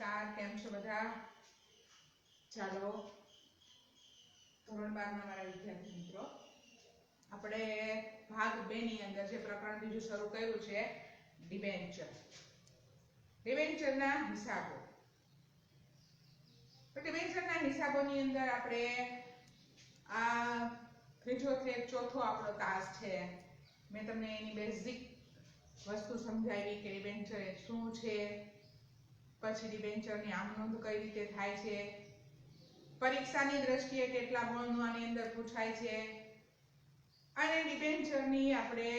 નમસ્કાર, કેમ છો બધા? ચાલો ધોરણ 12 ના મારા વિદ્યાર્થી મિત્રો, આપણે ભાગ 2 ની અંદર જે પ્રકરણ બીજું શરૂ કર્યું છે ડિબેન્ચરના હિસાબો. તો ડિબેન્ચરના હિસાબોની અંદર આપણે આ ત્રીજો ચોથો આપણો તાસ છે. મેં તમને એની બેઝિક વસ્તુ સમજાવી કે ડિબેન્ચર શું છે, પછી ડિબેન્ચરની આમનોંધ કઈ રીતે થાય છે, પરીક્ષાની દ્રષ્ટિએ કેટલા ગુણનું આની અંદર પૂછાય છે, અને ડિબેન્ચરની આપણે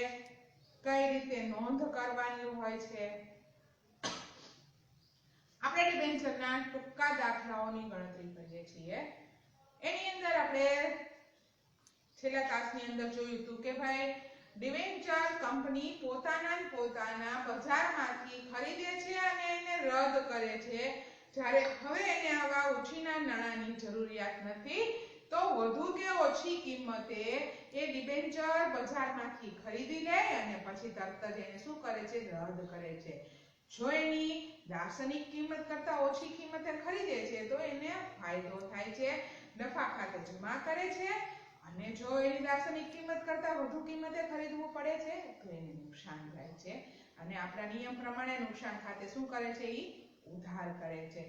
કઈ રીતે નોંધ કરવાની હોય છે. આપણે ડિબેન્ચરના ટૂંકા દાખલાઓની ગણતરી કરીએ છીએ. એની અંદર આપણે છેલ્લા તાસની અંદર જોયું હતું કે ભાઈ ડિબેન્ચર કંપની પોતાના બજારમાંથી ખરીદે છે અને એને રદ કરે છે. જ્યારે હવે એને આવા ઓછીના નાણાંની જરૂરિયાત નથી તો વધુ કે ઓછી કિંમતે એ ડિબેન્ચર બજારમાંથી ખરીદી લે અને પછી તરત જ એને શું કરે છે, રદ કરે છે. જો એની દાર્શનિક કિંમત કરતા ઓછી કિંમતે ખરીદે છે તો એને ફાયદો થાય છે, નફા ખાતે જમા કરે છે, અને જો એની દાર્શનિક કિંમત કરતા વધુ કિંમતે ખરીદવું પડે છે તો એને નુકસાન થાય છે, અને આપણા નિયમ પ્રમાણે નુકસાન ખાતે શું કરે છે, એ ઉધાર કરે છે.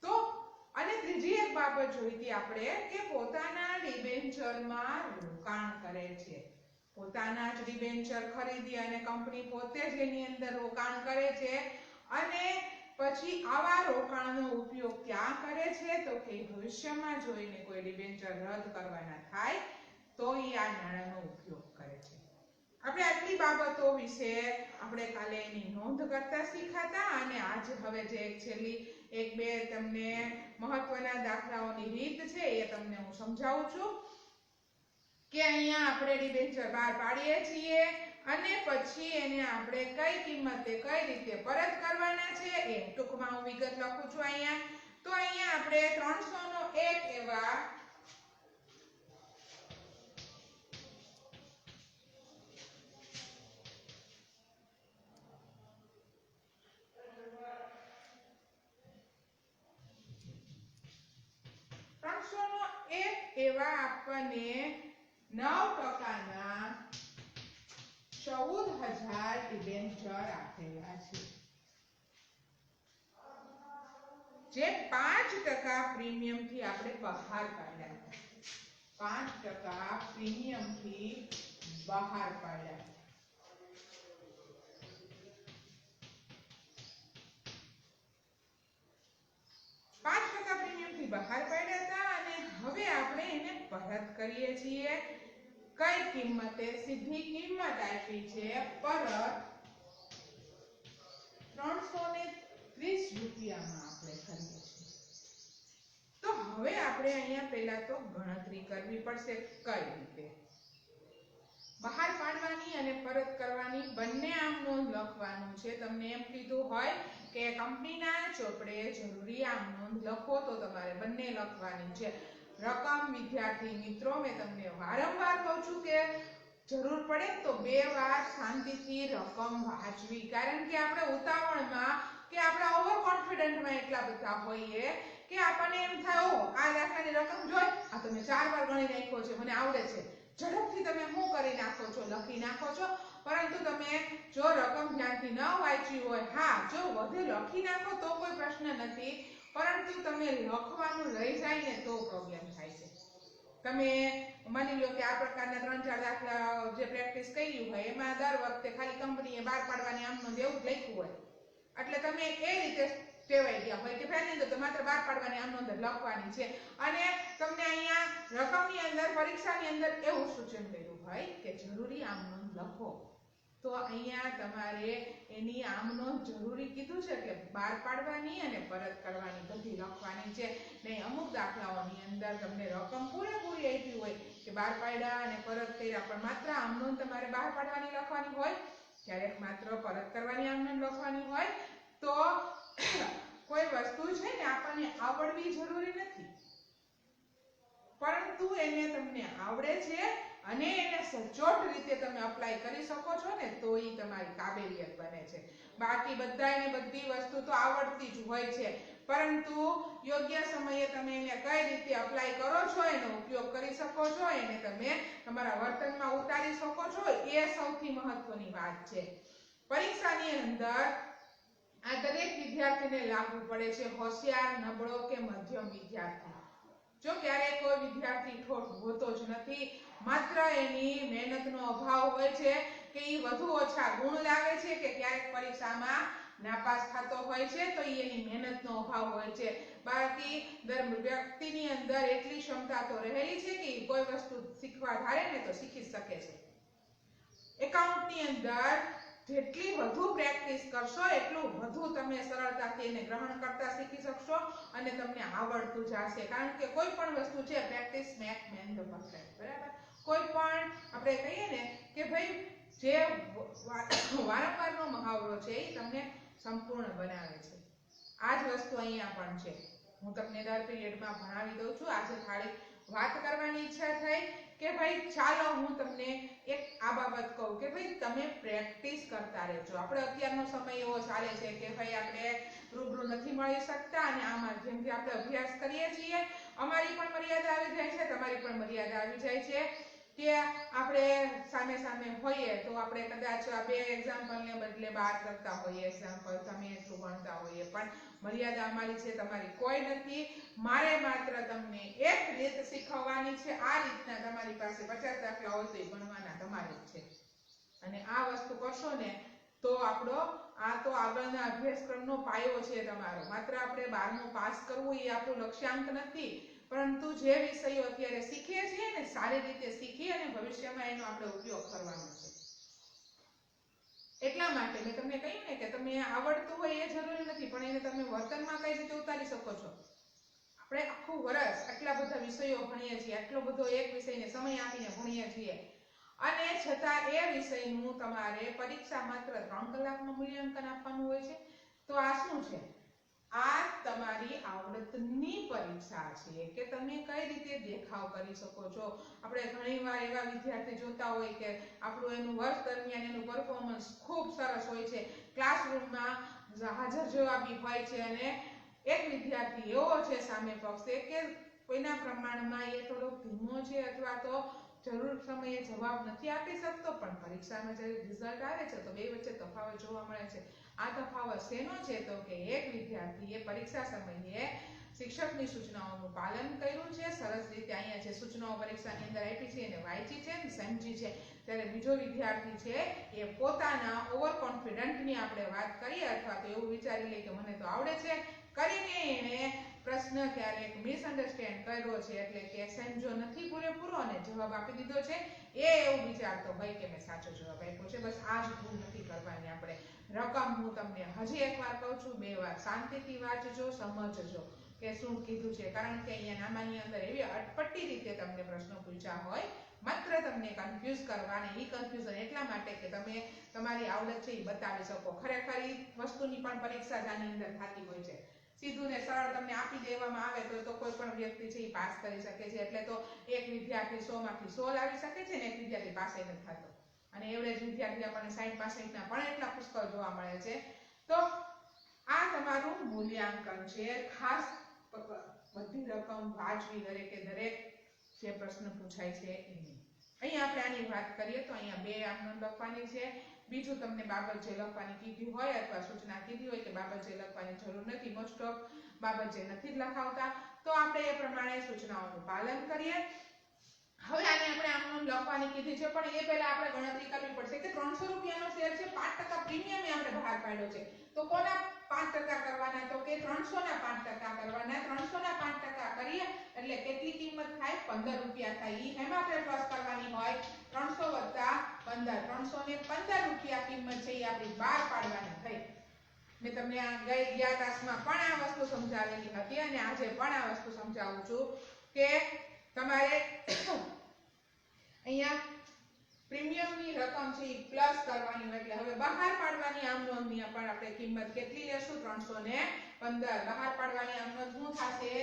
તો અને ત્રીજી એક બાબત જોઈ હતી આપણે કે પોતાના ડિબેન્ચરમાં રોકાણ કરે છે. પોતાના જ ડિબેન્ચર ખરીદી અને કંપની પોતે જ એની અંદર રોકાણ કરે છે, અને પછી આવા રોકાણનો ઉપયોગ ક્યાં કરે છે તો કે ભવિષ્યમાં જોઈને કોઈ ડિબેન્ચર રદ કરવાના થાય તો એ આ નાણાંનો ઉપયોગ કરે છે. આપણે આટલી બાબતો વિશે આપણે કાલે એની નોંધ કરતા શીખાતા, અને આજ હવે જે છેલ્લી એક બે તમને મહત્વના દાખલાઓની રીત છે એ તમને હું સમજાવું છું કે અહીંયા આપણે ડિબેન્ચર બહાર પાડીએ છીએ અને પછી એને આપણે કઈ કિંમતે કઈ રીતે પરત કરવાના છે એ ટૂંકમાં હું વિગત લખું છું અહીંયા. તો અહીંયા આપણે 301 એવા આપણને 9%ના 14,000 ડિબેન્ચર આપેલા છે, જે 5% પ્રીમિયમથી આપણે બહાર પાડ્યા. 5% પ્રીમિયમથી બહાર પાડ્યા. બહાર પાડ્યા હતા અને હવે આપણે એને પરત કરીએ છીએ. કઈ કિંમતે? સીધી કિંમત આપી છે પરત 330 રૂપિયામાં આપણે કરીએ છીએ. તો હવે આપણે અહીંયા પહેલા તો ગણતરી કરવી પડશે. કઈ રીતે? બહાર પાડવાની અને પરત કરવાની બંને આમ નોંધ લખવાનું છે. તમને એમ કીધું હોય કે કંપનીના ચોપડે જરૂરી આમ નોંધ લખો તો તમારે બંને લખવાની છે. રકમ વિદ્યાર્થી મિત્રો, મેં તમને વારંવાર કહું છું કે જરૂર પડે તો 2 વાર શાંતિથી રકમ વાંચવી, કારણ કે આપણે ઉતાવળમાં કે આપણે ઓવર કોન્ફિડન્ટમાં એટલા બધા હોઈએ કે આપણને એમ થાય ઓ આ દાખલાની રકમ જોઈ, આ તો મેં 4 વાર ગણી નાખ્યો છે, મને આવડે છે. ઝડપથી તમે શું કરી નાખો છો, લખી નાખો છો. પરંતુ તમે જો રકમ ધ્યાનથી ન વાંચી હોય, હા જો વધે લખી નાખો તો કોઈ પ્રશ્ન નથી, પરંતુ તમે લખવાનું રહી જાય ને તો પ્રોબ્લેમ થાય છે. તમે માની લો કે આ પ્રકારના 3-4 દાખલા જે પ્રેક્ટિસ કરી હોય એમાં દર વખતે ખાલી કંપનીએ બહાર પાડવાની આમ નોંધ એવું જ લખ્યું હોય, એટલે તમે એ રીતે ટેવાઈ ગયા હોય કે પહેલી અંદર તો માત્ર બહાર પાડવાની આમ નોંધ લખવાની છે, અને તમને અહીંયા રકમની અંદર પરીક્ષાની અંદર એવું સૂચન કર્યું હોય કે જરૂરી આમ નોંધ લખો, તો અહીંયા તમારે એની આમ નોંધ જરૂરી કીધું છે કે બહાર પાડવાની અને પરત કરવાની બધી લખવાની છે. નહીં અમુક દાખલાઓની અંદર તમને રકમ પૂરેપૂરી આપી હોય કે બહાર પાડ્યા અને પરત કર્યા, પણ માત્ર આમ નોંધ તમારે બહાર પાડવાની લખવાની હોય, ક્યારેક માત્ર પરત કરવાની આમ નોંધ લખવાની હોય. તો કોઈ વસ્તુ છે ને આપણને આવડવી જરૂરી નથી, પરંતુ એને તમને આવડે છે અને એને સચોટ રીતે તમે અપ્લાય કરી શકો છો ને તો એ તમારી કાબેલિયત બને છે. બાકી બધાને બધી વસ્તુ તો આવડતી જ હોય છે, પરંતુ યોગ્ય સમયે તમે એને કઈ રીતે અપ્લાય કરો છો, એનો ઉપયોગ કરી શકો છો, એને તમે તમારા વર્તનમાં ઉતારી શકો છો, એ સૌથી મહત્વની વાત છે. પરીક્ષાની અંદર આ દરેક વિદ્યાર્થીને લાગુ પડે છે, હોશિયાર, નબળો કે મધ્યમ વિદ્યાર્થી. જો ક્યારેય કોઈ વિદ્યાર્થી ઠોઠ હોતો જ નથી, માત્ર એની મહેનતનો અભાવ હોય છે કે એ વધુ ઓછા ગુણ લાવે છે કે ક્યારેક પરીક્ષામાં નાપાસ થતો હોય છે, તો એની મહેનતનો અભાવ હોય છે. બાકી દર વ્યક્તિની અંદર એટલી ક્ષમતા તો રહેલી છે કે કોઈ વસ્તુ શીખવા ધારે ને તો શીખી શકે છે. એકાઉન્ટની અંદર જેટલી વધુ પ્રેક્ટિસ કરશો એટલું વધુ તમે સરળતાથી એને ગ્રહણ કરતા શીખી શકશો અને તમને આવડતું જશે. કારણ કે કોઈ પણ વસ્તુ છે, practice make man the perfect. બરાબર? કોઈ પણ આપણે કહીએ ને કે ભાઈ જે વારંવારનો મહાવરો છે એ તમને સંપૂર્ણ બનાવે છે. આ જ વસ્તુ અહીંયા પણ છે. હું તમને દર પીરિયડમાં ભણાવી દઉં છું. આજે ખાલી વાત કરવાની ઈચ્છા થઈ કે ભાઈ ચાલો હું તમને એક આ બાબત કહું કે ભાઈ તમે પ્રેક્ટિસ કરતા રહેજો. આપણે અત્યારનો સમય એવો ચાલે છે કે ભાઈ આપણે રૂબરૂ નથી મળી શકતા અને આ માધ્યમથી આપણે અભ્યાસ કરીએ છીએ. અમારી પણ મર્યાદા આવી જાય છે, તમારી પણ મર્યાદા આવી જાય છે કે આપણે સામે સામે હોઈએ તો આપણે કદાચ બે એક્ઝામ્પલને બદલે 12 કરતા હોઈએ એક્ઝામ્પલ, તમે એટલું ભણતા હોઈએ, પણ મર્યાદા અમારી છે, તમારી કોઈ નથી. મારે માત્ર તમને એક રીત શીખવવાની છે. આ રીતના તમારી પાસે 50 દાખલા હોય તો એ ભણવાના તમારે જ છે. અને આ વસ્તુ કરશો ને તો આપણો આ તો આગળના અભ્યાસક્રમનો પાયો છે તમારો. માત્ર આપણે 12મું પાસ કરવું એ આપણું લક્ષ્યાંક નથી, પરંતુ જે વિષયો અત્યારે શીખીએ છીએ ને સારી રીતે શીખી અને ભવિષ્યમાં એનો આપણે ઉપયોગ કરવાનો છે. એટલા માટે મેં તમને કહ્યું ને કે તમે આવડતું હોય એ જરૂરી નથી, પણ એને તમે વર્તનમાં કઈ રીતે ઉતારી શકો છો. આપણે આખું વર્ષ આટલા બધા વિષયો ભણીએ છીએ, આટલો બધો એક વિષયને સમય આપીને ભણીએ છીએ, અને છતાં એ વિષયનું તમારે પરીક્ષા માત્ર 3 કલાકનું મૂલ્યાંકન આપવાનું હોય છે. તો આ શું છે? આ તમારી આવડતની પરીક્ષા છે કે તમે કઈ રીતે દેખાવ કરી શકો છો. આપણે ઘણીવાર એવા વિદ્યાર્થી જોતા હોય કે આપણું એનું વર્ષ દરમિયાન એનું પરફોર્મન્સ ખૂબ સરસ હોય છે, ક્લાસરૂમમાં હાજર જવાબી હોય છે, અને એક વિદ્યાર્થી એવો છે સામે પક્ષે કે કોઈના પ્રમાણમાં એ થોડો ધીમો છે અથવા તો જરૂર સમયે જવાબ નથી આપી શકતો, પણ પરીક્ષામાં જ્યારે રિઝલ્ટ આવે છે તો બે વચ્ચે તફાવત જોવા મળે છે. આ તફાવત શેનો છે? તો કે એક વિદ્યાર્થીએ પરીક્ષા સમયે શિક્ષકની સૂચનાઓનું પાલન કર્યું છે, સરસ રીતે અહીંયા જે સૂચનાઓ પરીક્ષાની અંદર આપી છે એને વાંચી છે, સમજી છે. ત્યારે બીજો વિદ્યાર્થી છે એ પોતાના ઓવર કોન્ફિડન્ટની આપણે વાત કરીએ અથવા તો એવું વિચારી લે કે મને તો આવડે છે કરીને એને પ્રશ્ન ક્યારેક મિસઅન્ડરસ્ટેન્ડ કર્યો છે, એટલે કે સમજો નથી પૂરેપૂરો અને જવાબ આપી દીધો છે. એ એવું વિચારતો હોય કે મેં સાચો જવાબ આપ્યો છે. બસ આ જ ભૂલ નથી કરવાની આપણે. રકમ હું તમને હજી એકવાર કહું છું, 2 વાર શાંતિથી વાંચજો, સમજજો કે શું કીધું છે. કારણ કે અહીંયા નામાની અંદર એવી અટપટી રીતે તમને પ્રશ્નો પૂછ્યા હોય, માત્ર તમને કન્ફ્યુઝ કરવા, અને એ કન્ફ્યુઝન એટલા માટે કે તમે તમારી આવડત છે એ બતાવી શકો. ખરેખર એ વસ્તુની પણ પરીક્ષા આની અંદર થતી હોય છે. સીધું ને સરળ તમને આપી દેવામાં આવે તો કોઈ પણ વ્યક્તિ છે એ પાસ કરી શકે છે. એટલે તો એક વિદ્યાર્થી 100 માંથી 100 લાવી શકે છે ને એક વિદ્યાર્થી પાસ નથી થતો, અને એવરેજ વિદ્યાર્થી આપણને 60-65 ના પણ એટલા પુષ્કળ જોવા મળે છે. તો આ તમારું મૂલ્યાંકન છે. ખાસ બધી રકમ વાંચવી, દરેકે દરેક જે પ્રશ્ન પૂછાય છે એની. અહીંયા આપણે આની વાત કરીએ તો અહીંયા 2 આમનોંધ લખવાની છે. બીજું તમને બાબત જે લખવાની કીધી હોય અથવા સૂચના કીધી હોય કે બાબત જે લખવાની જરૂર નથી, મોસ્ટ ઓફ બાબત જે નથી જ લખાવતા, તો આપણે એ પ્રમાણે સૂચનાઓનું પાલન કરીએ. હવે આને આપણે આમનોંધ લખવાની કીધી છે, પણ એ પહેલા આપણે ગણતરી કરવી પડશે કે 300 રૂપિયાનો શેર છે, 5% પ્રીમિયમ આપણે બહાર પાડ્યો છે, તો કોના 5% કરવાના? તો કે 300 ના 5% કરવાના. 300 ના 5% કરીએ એટલે કેટલી કિંમત થાય? 15 રૂપિયા થાય. ઈ એમાં આપણે પ્લસ કરવાની હોય 300 + 15, 315 રૂપિયા કિંમત છે એ આપણી બહાર પાડવાની થઈ. મેં તમને આ ગયા તાસમાં પણ આ વસ્તુ સમજાવેલી હતી અને આજે પણ આ વસ્તુ સમજાવું છું કે તમારે અહીંયા પ્રીમિયમની રકમ છે એ પ્લસ કરવાની હોય. એટલે હવે બહાર પાડવાની આમ નોંધની પણ આપણે કિંમત કેટલી લેશું? 315. બહાર પાડવાની આમ નોંધ શું થશે?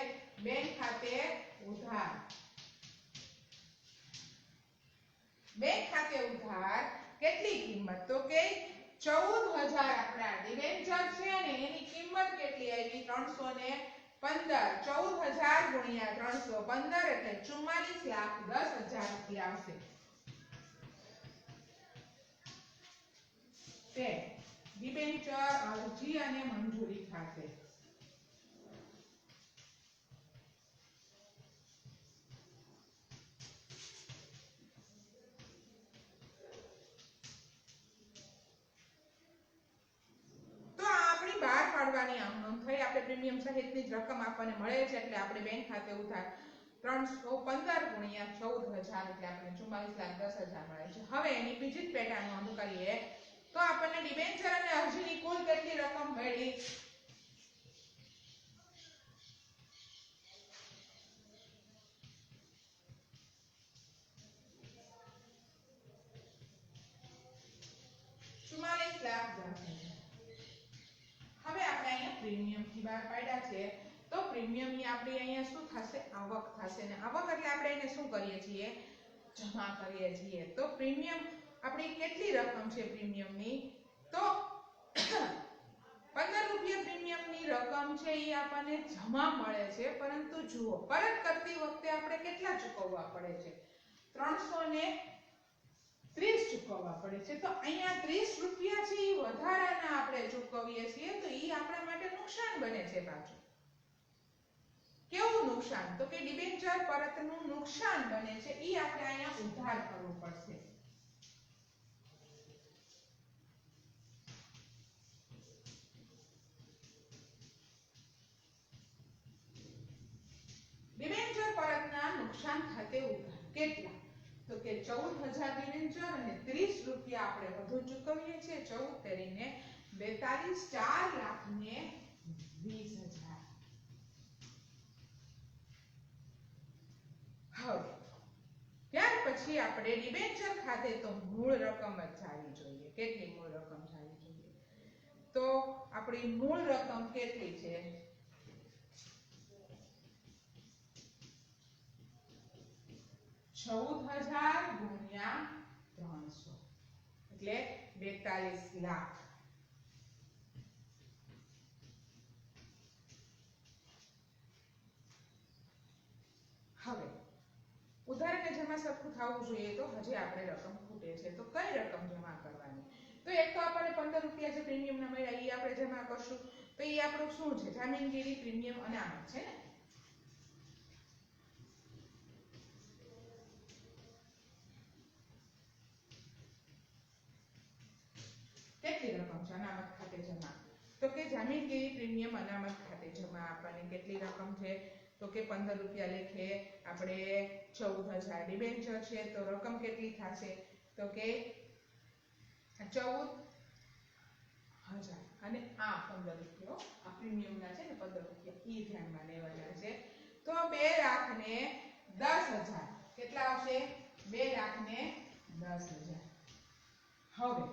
બેંક ખાતે ઉધાર. બેંક ખાતે ઉધાર કેટલી કિંમત? તો કે 14,000 આપણા ડિબેન્ચર છે ને એની કિંમત કેટલી આવી 315 14,000 ગુણ્યા 315 એટલે 44,10,000 રૂપિયા આવશે તે ડિબેન્ચર અરજી અને મંજૂરી ખાતે પ્રીમિયમ સહિતની જ રકમ આપણને મળે છે એટલે આપણે બેંક ખાતે ઉધાર 315 ગુણ્યા 14,000 એટલે આપણે 44,10,000 મળે છે હવે એની બીજી જ પેટા નોંધ કરીએ તો આપણને ડિબેન્ચર અને અરજીની કુલ કેટલી રકમ મળી હવે આપણે અહીંયા પ્રીમિયમ થી બહાર પાડ્યા છે તો પ્રીમિયમ ની આપણી અહીંયા શું થશે આવક થશે ને આવક એટલે આપણે એને શું કરીએ છીએ જમા કરીએ છીએ તો પ્રીમિયમ આપણી કેટલી રકમ છે પ્રીમિયમ ની તો 15 રૂપિયા પ્રીમિયમ ની રકમ છે એ આપણને જમા મળે છે પરંતુ જુઓ પરત કરતી વખતે આપણે કેટલા ચૂકવવા પડે છે 330 ચૂકવવા પડે છે તો અહીંયા 30 રૂપિયા છે એ વધારાના આપણે ચૂકવીએ છીએ તો એ આપણા માટે નુકસાન બને છે પાછું કેવું નુકસાન તો કે ડિબેન્ચર પરતનું નુકસાન બને છે એ આપણે અહીંયા ઉધાર કરવું પડશે ડિબેન્ચર પરતના નુકસાન ખાતે ઉધાર કેટલા તો કે 14,000 ડિબેન્ચર અને 30 રૂપિયા આપણે વધુ ચૂકવીએ છીએ 14 કરીને 42 4,20,000 હવે ત્યાર પછી આપણે ડિબેન્ચર ખાતે તો મૂળ રકમ જ જાવી જોઈએ કેટલી મૂળ રકમ જાવી જોઈએ તો આપણી મૂળ રકમ કેટલી છે 14,000 ગુણ્યા 300 એટલે 42 લાખ હવે ઉધાર અને જમા સરખું થવું જોઈએ તો હજી આપણે રકમ ખૂટે છે તો કઈ રકમ જમા કરવાની તો એક તો આપણને 15 રૂપિયા જે પ્રીમિયમ ના મળ્યા એ આપણે જમા કરશું તો એ આપણું શું છે જામીનગીરી પ્રીમિયમ અનામત છે ને કેટલી રકમ છે અનામત ખાતે જમા તો કે જામીનગીરી પ્રીમિયમ અનામત ખાતે જમા આપણને કેટલી રકમ છે તો કે 15 રૂપિયા લેખે આપણે 14,000 ડિબેન્ચર છે તો રકમ કેટલી થશે તો કે 14,000 અને આ 15 રૂપિયા આ પ્રીમિયમ ના છે ને 15 રૂપિયા ઈ ધ્યાનમાં લેવાના છે તો 2,10,000 કેટલા આવશે 2,10,000 હવે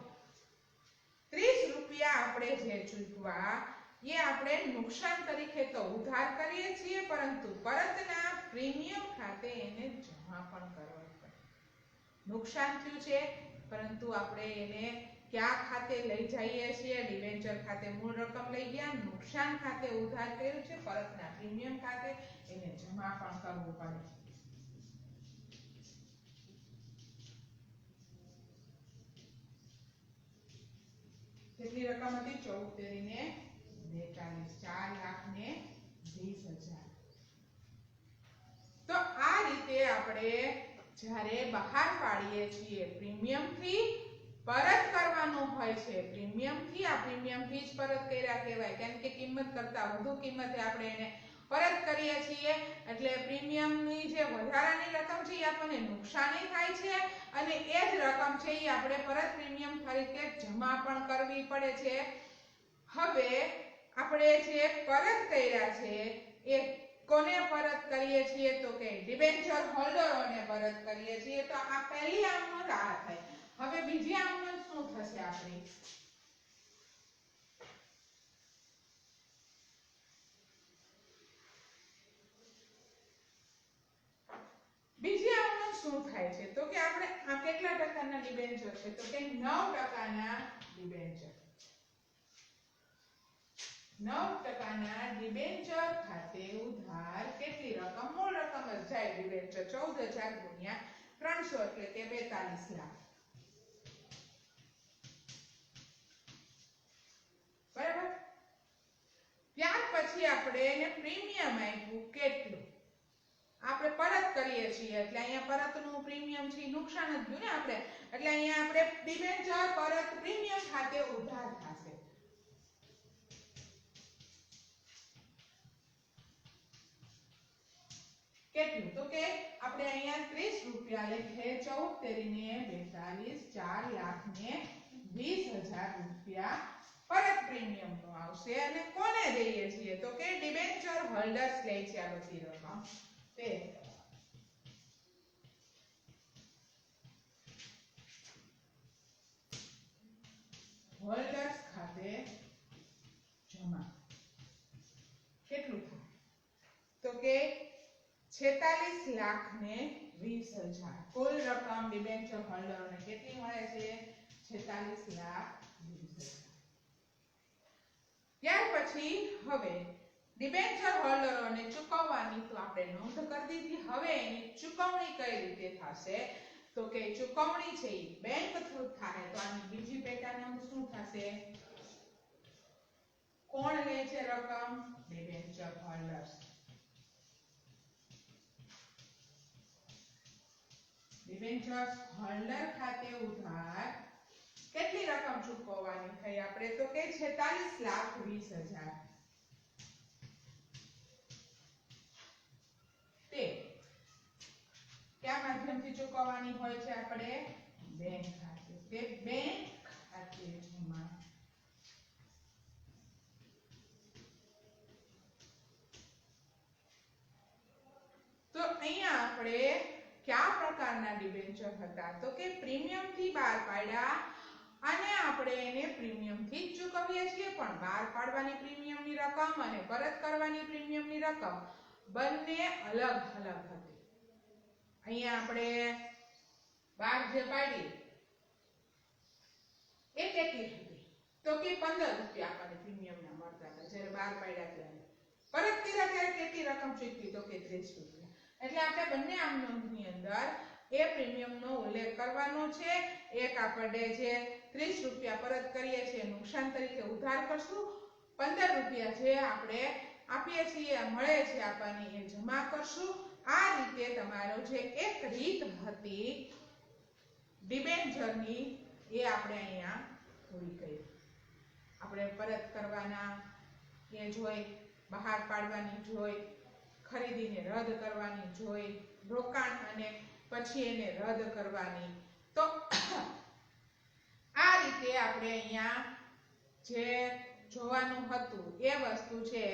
30 રૂપિયા આપણે જે ચૂકવા એ આપણે નુકસાન તરીકે તો ઉધાર કરીએ છીએ પરંતુ પરતના પ્રીમિયમ ખાતે એને જમા પણ કરવું પડે નુકસાન થયું છે પરંતુ આપણે એને ક્યાં ખાતે લઈ જઈએ છીએ ડિબેન્ચર ખાતે મૂળ રકમ લઈ ગયા નુકસાન ખાતે ઉધાર કર્યું છે પરતના પ્રીમિયમ ખાતે એને જમા પણ કરવું પડે કેટલી રકમ હતી 14 ને 42 4,20,000 તો આ રીતે આપણે જ્યારે બહાર પાડીએ છીએ પ્રીમિયમ થી પરત કરવાનું હોય છે પ્રીમિયમ થી આ પ્રીમિયમ થી જ પરત કર્યા કહેવાય કેમ કે કિંમત કરતા વધુ કિંમતે આપણે એને પરત કરીએ છીએ એટલે પ્રીમિયમ ની જે વધારાની રકમ છે એ આપણને નુકસાની થાય છે અને એ જ રકમ છે એ આપણે પરત પ્રીમિયમ તરીકે જમા પણ કરવી પડે છે હવે આપણે જે પરત કર્યા છે એ કોને પરત કરીએ છીએ તો કે ડિબેન્ચર હોલ્ડરોને પરત કરીએ છીએ તો આ પહેલી આમનોંધ આ થાય હવે બીજી આમનોંધ શું થશે આપણી બીજી આમનોંધ શું થાય છે તો કે આપણે આ કેટલા ટકાના ડિબેન્ચર છે તો કે 9% ના ડિબેન્ચર 9% ડિબેન્ચર ખાતે ઉધાર કેટલી રકમ? મૂળ રકમ જ જાય ડિબેન્ચર 14000 ગુણ્યા 300 એટલે કે 42 લાખ. બરાબર. ત્યાર પછી આપણે એને પ્રીમિયમ આપ્યું કેટલું? આપણે પરત કરીએ છીએ એટલે અહીંયા પરતનું પ્રીમિયમ છે નુકસાન જ ગયું ને આપણે, એટલે અહીંયા આપણે ડિબેન્ચર પરત પ્રીમિયમ ખાતે ઉધાર થશે. કેટલું? તો કે આપણે અહીંયા 30 રૂપિયા લખે 14 તેરીને 42 4 લાખ ને 20000 રૂપિયા પરત પ્રીમિયમ નો આવશે. અને કોને દઈએ છીએ? તો કે ડિબેન્ચર હોલ્ડર્સ લે છે આ બધી રકમ. તે હોલ્ડર્સ ખાતે જમા. કેટલું થાય? તો કે 46 લાખ ને 20000 કુલ રકમ ડિબેન્ચર હોલ્ડરોને કેટલી મળે છે? 46 લાખ 20000. ત્યાર પછી હવે ડિબેન્ચર હોલ્ડરોને ચૂકવવાની તો આપણે નોંધ કરી દીધી. હવે એની ચૂકવણી કઈ રીતે થશે? તો કે ચૂકવણી છે એ બેંક થ્રુ થાય. તો આની બીજી પેટા નોંધ શું થશે? કોણ લે છે રકમ? Debenture holders. ડિબેન્ચર હોલ્ડર ખાતે ઉધાર કેટલી રકમ ચૂકવવાની થઈ આપણે? તો કે 46 લાખ 20000. તે કયા માધ્યમથી ચૂકવવાની હોય છે આપણે? બેંક ખાતે. તે બેંક ખાતે જમા. તો અહીંયા આપણે કયા પ્રકારના ડિબેન્ચર હતા? તો કે પ્રીમિયમ થી બહાર પાડ્યા અને આપણે એને પ્રીમિયમ થી જ ચૂકવીએ છીએ, પણ બહાર પાડવાની પ્રીમિયમની રકમ અને પરત કરવાની પ્રીમિયમની રકમ બંને અલગ અલગ હતી. અહીંયા આપણે બહાર જે પાડી એ કેટલી હતી? તો કે 15 રૂપિયા આપણને પ્રીમિયમના મળતા હતા જ્યારે બહાર પાડ્યા ત્યારે. પરત કર્યા ત્યારે કેટલી રકમ ચૂકવી? તો કે 30 રૂપિયા. એટલે આપણે બંને આમ નોંધની અંદર એ પ્રીમિયમનો ઉલ્લેખ કરવાનો છે. એક આપણે જે 30 રૂપિયા પરત કરીએ છીએ નુકસાન તરીકે ઉધાર કરશું, 15 રૂપિયા જે આપણે આપીએ છીએ મળે છે આપણને એ જમા કરશું. આ રીતે તમારો જે એક રીત હતી ડિબેન્ચરની એ આપણે અહીંયા પૂરી કરી. આપણે પરત કરવાના એ જોઈ, બહાર પાડવાની જોઈ, ખરીદીને રદ કરવાની જોઈ, રોકાણ અને પછી એને રદ કરવાની. તો આ રીતે આપણે અહીંયા જે જોવાનું હતું એ વસ્તુ છે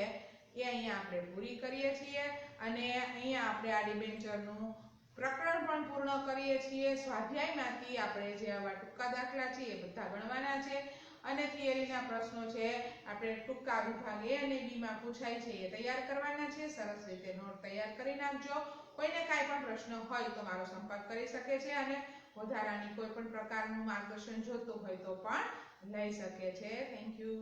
એ અહીંયા આપણે પૂરી કરીએ છીએ. અને અહીંયા આપણે આ ડિબેન્ચરનું પ્રકરણ પણ પૂર્ણ કરીએ છીએ. સ્વાધ્યાયમાંથી આપણે જે આવા ટૂંકા દાખલા છે એ બધા ગણવાના છે અને થિયરીના પ્રશ્નો છે આપણે ટૂંકા વિભાગ A અને B માં પૂછાય છે એ તૈયાર કરવાના છે. સરસ રીતે નોટ તૈયાર કરી નાખજો. કોઈને કાંઈ પણ પ્રશ્ન હોય તો મારો સંપર્ક કરી શકે છે અને વધારાની કોઈ પણ પ્રકારનું માર્ગદર્શન જોતું હોય તો પણ લઈ શકે છે. Thank you.